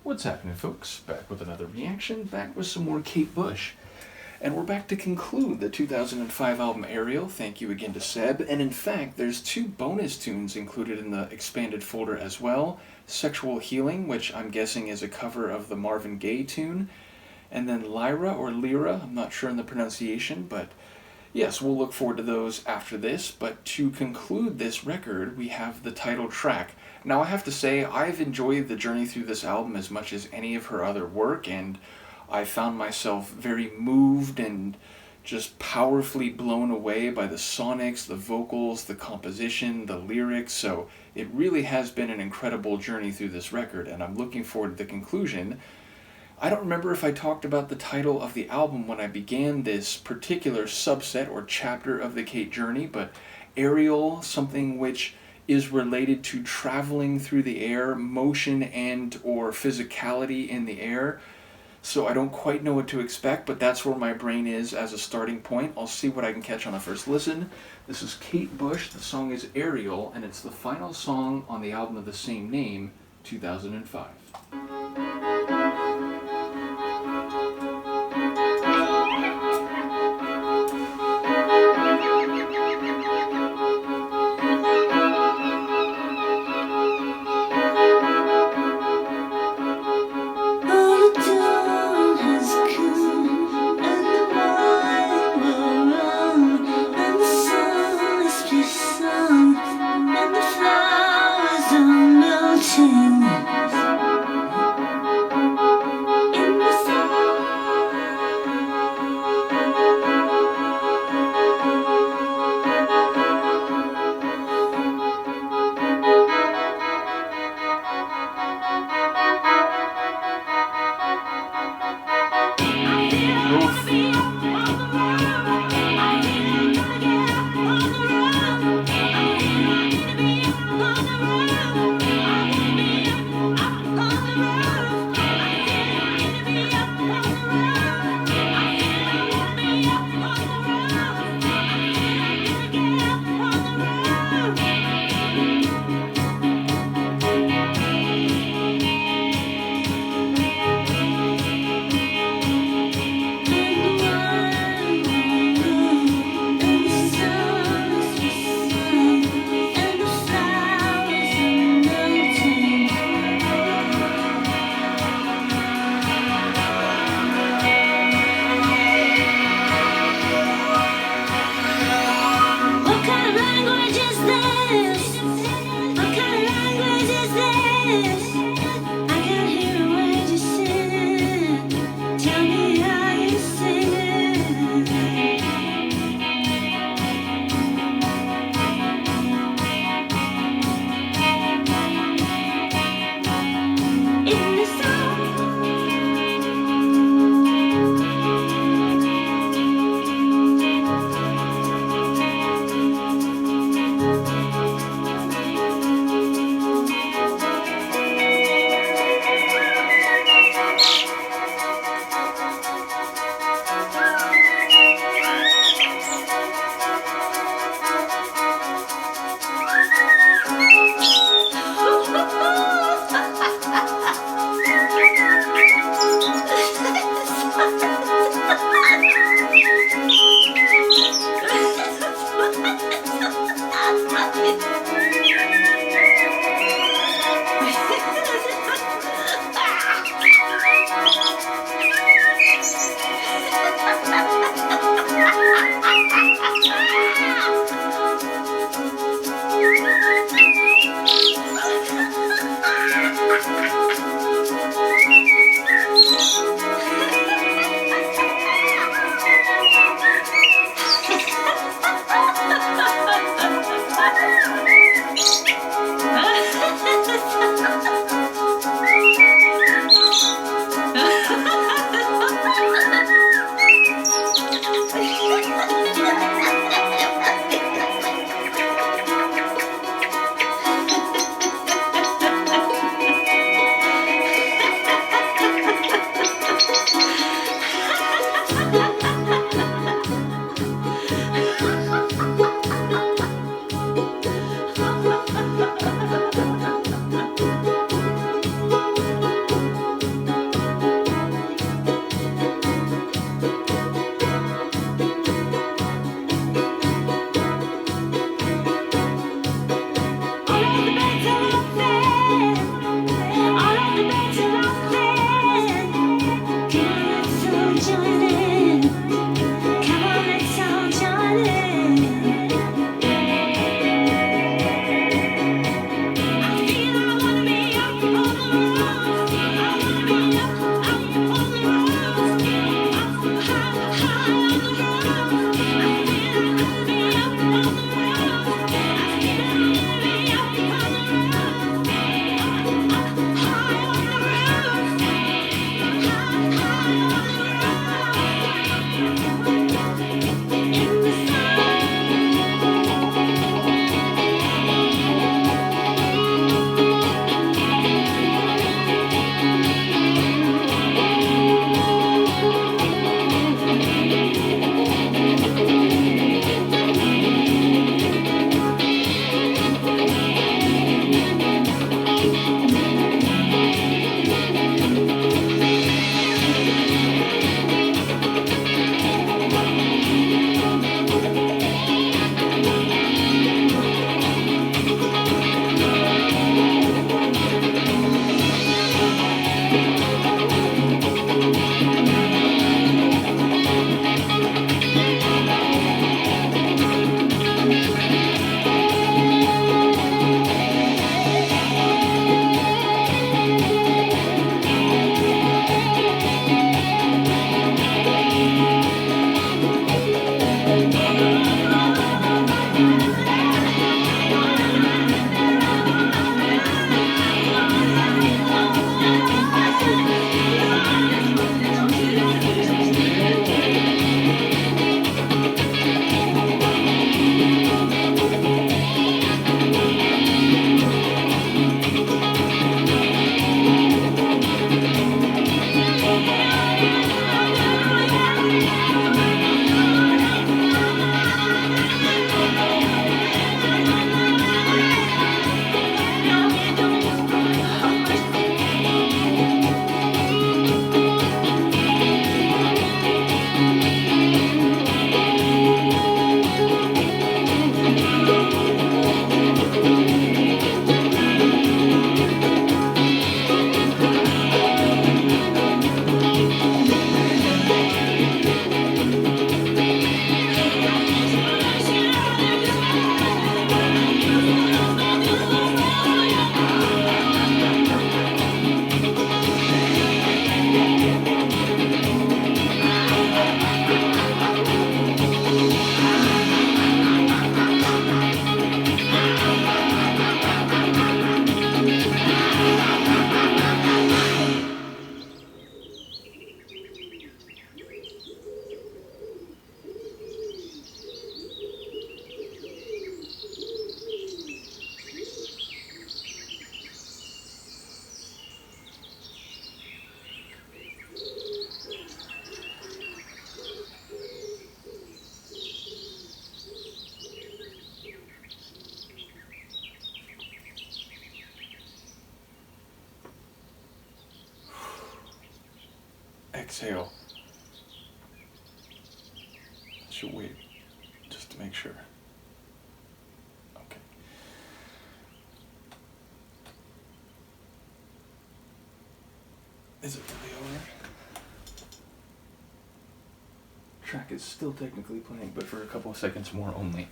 What's happening, folks? Back with another reaction, back with some more Kate Bush. And we're back to conclude the 2005 album Ariel. Thank you again to Seb. And in fact, there's two bonus tunes included in the expanded folder as well. Sexual Healing, which I'm guessing is a cover of the Marvin Gaye tune. And then Lyra or Lyra, I'm not sure in the pronunciation, but yes, we'll look forward to those after this. But to conclude this record, we have the title track. Now, I have to say, I've enjoyed the journey through this album as much as any of her other work, and I found myself very moved and just powerfully blown away by the sonics, the vocals, the composition, the lyrics. So it really has been an incredible journey through this record, and I'm looking forward to the conclusion. I don't remember if I talked about the title of the album when I began this particular subset or chapter of the Kate journey, but Aerial, something which is related to traveling through the air, motion and or physicality in the air. So I don't quite know what to expect, but that's where my brain is as a starting point. I'll see what I can catch on the first listen. This is Kate Bush, the song is Ariel, and it's the final song on the album of the same name, 2005. exhale. I should wait just to make sure. Okay. Is it really over? Track is still technically playing, but for a couple of seconds more only.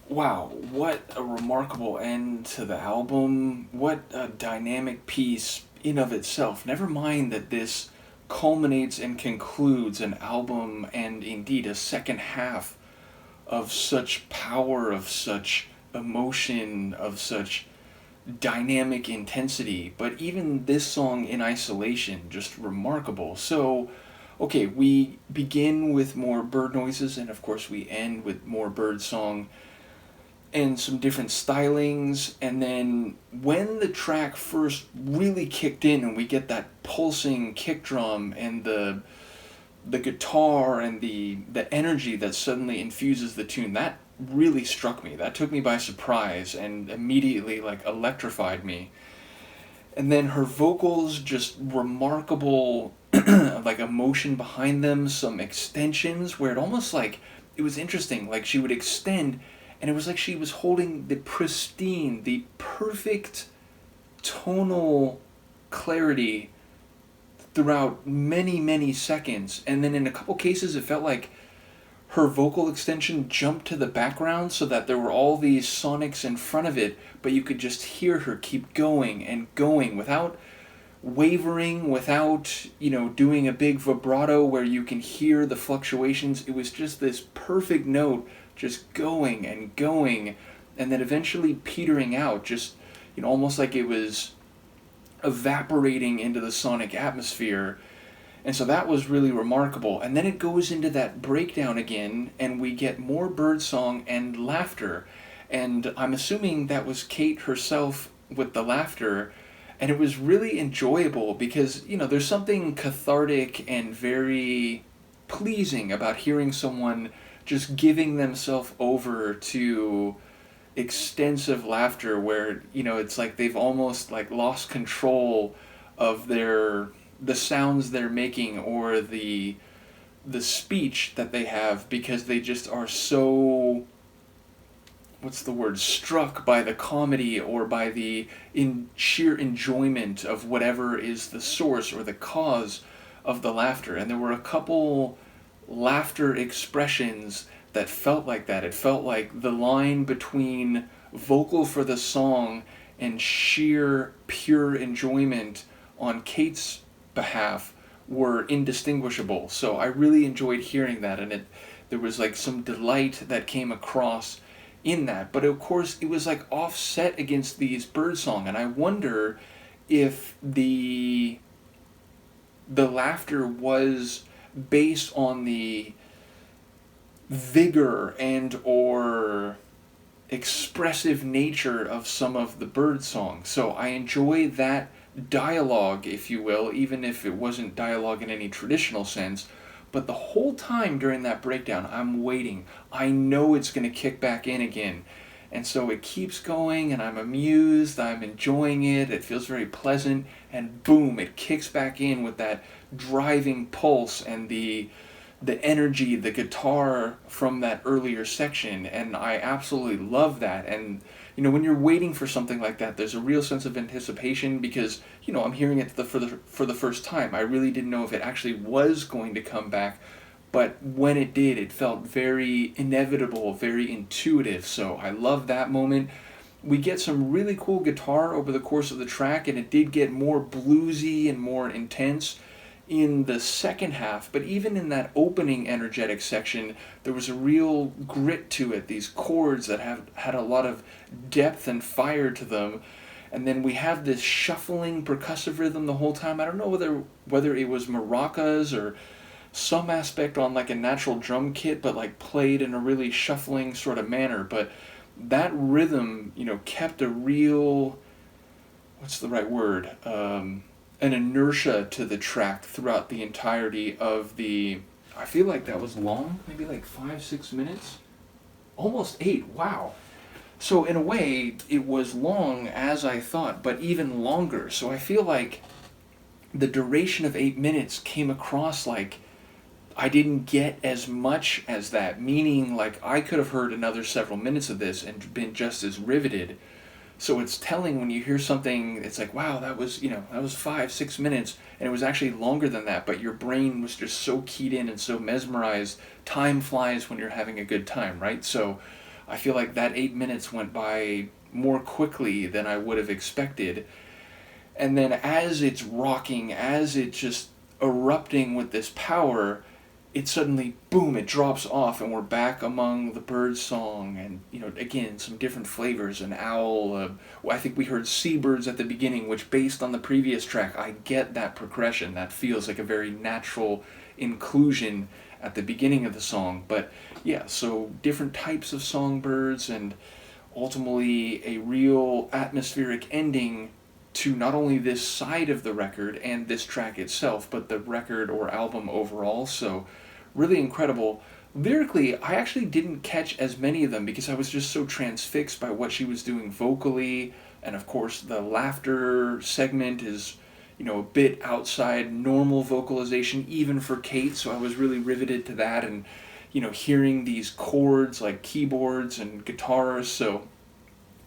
Wow, what a remarkable end to the album. What a dynamic piece in of itself. Never mind that this culminates and concludes an album and indeed a second half of such power, of such emotion, of such dynamic intensity. But even this song in isolation, just remarkable. So, okay, we begin with more bird noises, and of course we end with more bird song and some different stylings. And then when the track first really kicked in and we get that pulsing kick drum and the guitar and the energy that suddenly infuses the tune, that really struck me. That took me by surprise and immediately like electrified me. And then her vocals, just remarkable like emotion behind them, some extensions where it almost like, it was interesting, like she would extend and it was like she was holding the pristine, the perfect tonal clarity throughout many, many seconds. And then in a couple cases it felt like her vocal extension jumped to the background so that there were all these sonics in front of it, but you could just hear her keep going and going without wavering, without, doing a big vibrato where you can hear the fluctuations. It was just this perfect note just going and going, and then eventually petering out, just, almost like it was evaporating into the sonic atmosphere. And so that was really remarkable. And then it goes into that breakdown again, and we get more birdsong and laughter. And I'm assuming that was Kate herself with the laughter. And it was really enjoyable because, there's something cathartic and very pleasing about hearing someone just giving themselves over to extensive laughter where, it's like they've almost like lost control of the sounds they're making or the speech that they have, because they just are so, struck by the comedy or by the sheer enjoyment of whatever is the source or the cause of the laughter. And there were a couple laughter expressions that felt like that. It felt like the line between vocal for the song and sheer pure enjoyment on Kate's behalf were indistinguishable. So I really enjoyed hearing that, and there was like some delight that came across in that. But of course it was like offset against these birdsong, and I wonder if the laughter was based on the vigor and or expressive nature of some of the bird songs. So I enjoy that dialogue, if you will, even if it wasn't dialogue in any traditional sense. But the whole time during that breakdown, I'm waiting. I know it's going to kick back in again. And so it keeps going, and I'm amused, I'm enjoying it, it feels very pleasant, and boom, it kicks back in with that driving pulse and the energy, the guitar from that earlier section, and I absolutely love that. And when you're waiting for something like that, there's a real sense of anticipation because I'm hearing it for the first time. I really didn't know if it actually was going to come back, but when it did, it felt very inevitable, very intuitive. So I love that moment. We get some really cool guitar over the course of the track, and it did get more bluesy and more intense in the second half. But even in that opening energetic section, there was a real grit to it, these chords that had a lot of depth and fire to them. And then we have this shuffling percussive rhythm the whole time. I don't know whether it was maracas or some aspect on like a natural drum kit, but like played in a really shuffling sort of manner. But that rhythm, kept a real, what's the right word? An inertia to the track throughout the entirety of I feel like that was long, maybe like 5-6 minutes, almost 8, wow. So in a way, it was long as I thought, but even longer. So I feel like the duration of 8 minutes came across like I didn't get as much as that, meaning like I could have heard another several minutes of this and been just as riveted. So it's telling when you hear something, it's like, wow, that was, that was 5, 6 minutes, and it was actually longer than that, but your brain was just so keyed in and so mesmerized. Time flies when you're having a good time, right? So I feel like that 8 minutes went by more quickly than I would have expected. And then as it's rocking, as it's just erupting with this power, it suddenly, boom, it drops off, and we're back among the bird song, and again, some different flavors. An owl, I think we heard seabirds at the beginning, which based on the previous track, I get that progression. That feels like a very natural inclusion at the beginning of the song. But yeah, so different types of songbirds, and ultimately a real atmospheric ending to not only this side of the record and this track itself, but the record or album overall. So really incredible. Lyrically, I actually didn't catch as many of them because I was just so transfixed by what she was doing vocally. And of course, the laughter segment is, a bit outside normal vocalization, even for Kate. So I was really riveted to that, and, hearing these chords like keyboards and guitars. So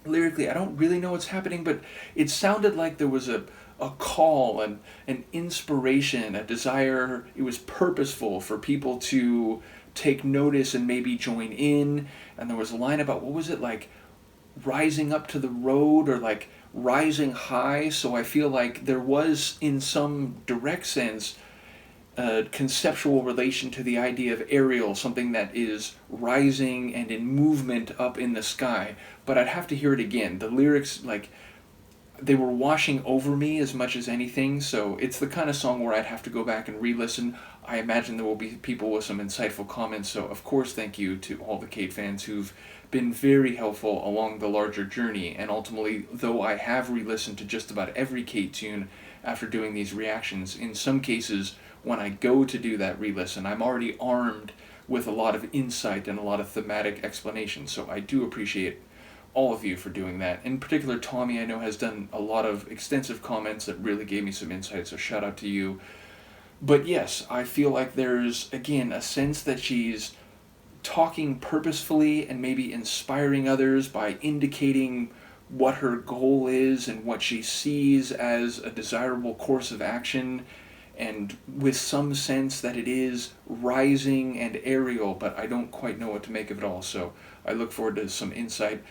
lyrically, I don't really know what's happening, but it sounded like there was a call and an inspiration, a desire. It was purposeful for people to take notice and maybe join in. And there was a line about, what was it, like rising up to the road, or like rising high. So I feel like there was, in some direct sense, a conceptual relation to the idea of aerial, something that is rising and in movement up in the sky. But I'd have to hear it again. The lyrics, like, they were washing over me as much as anything, so it's the kind of song where I'd have to go back and re-listen. I imagine there will be people with some insightful comments, so of course thank you to all the Kate fans who've been very helpful along the larger journey. And ultimately, though I have re-listened to just about every Kate tune after doing these reactions, in some cases, when I go to do that re-listen, I'm already armed with a lot of insight and a lot of thematic explanation, so I do appreciate all of you for doing that. In particular, Tommy, I know, has done a lot of extensive comments that really gave me some insight, so shout out to you. But yes, I feel like there's, again, a sense that she's talking purposefully and maybe inspiring others by indicating what her goal is and what she sees as a desirable course of action, and with some sense that it is rising and aerial, but I don't quite know what to make of it all, so I look forward to some insight.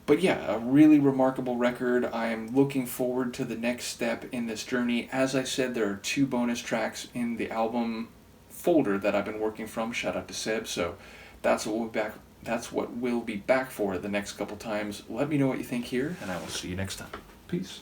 But yeah, a really remarkable record. I am looking forward to the next step in this journey. As I said, there are 2 bonus tracks in the album folder that I've been working from. Shout out to Seb. So that's what we'll be back for the next couple times. Let me know what you think here, and I will see you next time. Peace.